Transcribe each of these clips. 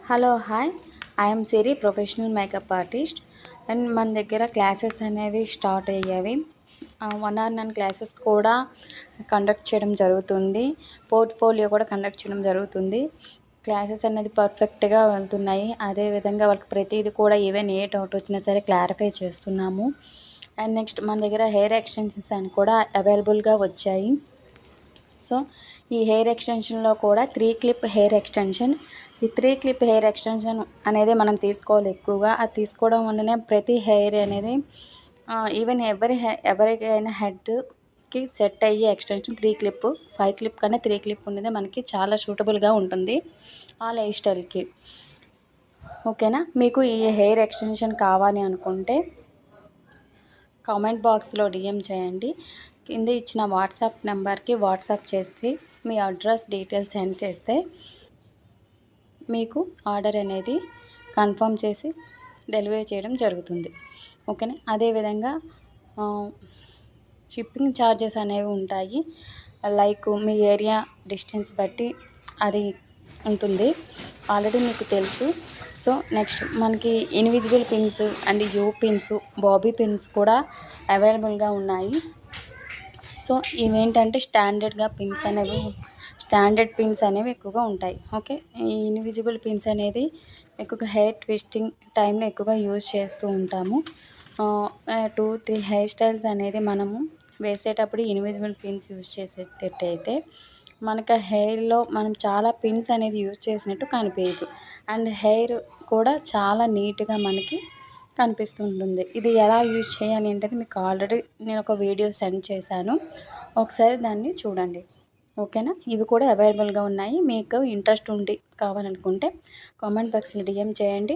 Hello hi I'm Siri professional makeup artist and మన దగ్గర classes అనేవి స్టార్ట్ అయ్యేవి 1 hour నన్ను క్లాసెస్ కూడా కండక్ట్ చేయడం జరుగుతుంది. పోర్ట్ఫోలియో కూడా కండక్ట్ చేయడం జరుగుతుంది. క్లాసెస్ అనేది పర్ఫెక్ట్గా వెళ్తున్నాయి. అదేవిధంగా వాళ్ళకి ప్రతిదీ కూడా ఈవెన్ ఏ డౌట్ వచ్చినా సరే క్లారిఫై చేస్తున్నాము. అండ్ నెక్స్ట్ మన దగ్గర హెయిర్ ఎక్స్టెన్షన్స్ అని కూడా అవైలబుల్గా వచ్చాయి. సో ఈ హెయిర్ ఎక్స్టెన్షన్లో కూడా 3 క్లిప్ హెయిర్ ఎక్స్టెన్షన్. ఈ 3 క్లిప్ హెయిర్ ఎక్స్టెన్షన్ అనేది మనం తీసుకోవాలి ఎక్కువగా. అది తీసుకోవడం వల్లనే ప్రతి హెయిర్ అనేది ఈవెన్ ఎవరికైనా హెడ్కి సెట్ అయ్యే ఎక్స్టెన్షన్ 3 క్లిప్. 5 క్లిప్ కన్నా 3 క్లిప్ ఉన్నది మనకి చాలా సూటబుల్గా ఉంటుంది ఆ లైఫ్ స్టైల్కి. ఓకేనా? మీకు ఈ హెయిర్ ఎక్స్టెన్షన్ కావాలి అనుకుంటే కామెంట్ బాక్స్లో డిఎం చేయండి. కింద ఇచ్చిన వాట్సాప్ నెంబర్కి వాట్సాప్ చేసి మీ అడ్రస్ డీటెయిల్స్ సెండ్ చేస్తే మీకు ఆర్డర్ అనేది కన్ఫర్మ్ చేసి డెలివరీ చేయడం జరుగుతుంది. ఓకేనా? అదేవిధంగా షిప్పింగ్ ఛార్జెస్ అనేవి ఉంటాయి. లైక్ మీ ఏరియా డిస్టెన్స్ బట్టి అది ఉంటుంది. ఆల్రెడీ మీకు తెలుసు. సో నెక్స్ట్ మనకి invisible pins and you pins, Bobby pins కూడా అవైలబుల్గా ఉన్నాయి. సో ఇవేంటంటే స్టాండర్డ్ పిన్స్ అనేవి ఎక్కువగా ఉంటాయి. ఓకే, ఈ ఇన్విజిబుల్ పిన్స్ అనేది ఎక్కువగా హెయిర్ ట్విస్టింగ్ టైంలో ఎక్కువగా యూజ్ చేస్తూ ఉంటాము. 2-3 హెయిర్ స్టైల్స్ అనేది మనము వేసేటప్పుడు ఇన్విజిబుల్ పిన్స్ యూజ్ చేసేటట్టయితే మనకు హెయిర్లో మనం చాలా పిన్స్ అనేది యూజ్ చేసినట్టు కనిపించదు. అండ్ హెయిర్ కూడా చాలా నీట్గా మనకి కనిపిస్తుంటుంది. ఇది ఎలా యూజ్ చేయాలి అంటే మీకు ఆల్రెడీ నేను ఒక వీడియో సెండ్ చేశాను, ఒకసారి దాన్ని చూడండి. ఓకేనా? ఇవి కూడా అవైలబుల్గా ఉన్నాయి. మీకు ఇంట్రెస్ట్ ఉండి కావాలనుకుంటే కామెంట్ బాక్స్లో డిఎం చేయండి.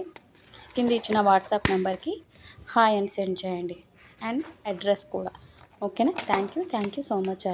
కింద ఇచ్చిన వాట్సాప్ నెంబర్కి హాయ్ అని సెండ్ చేయండి అండ్ అడ్రస్ కూడా. ఓకేనా? Thank you so much.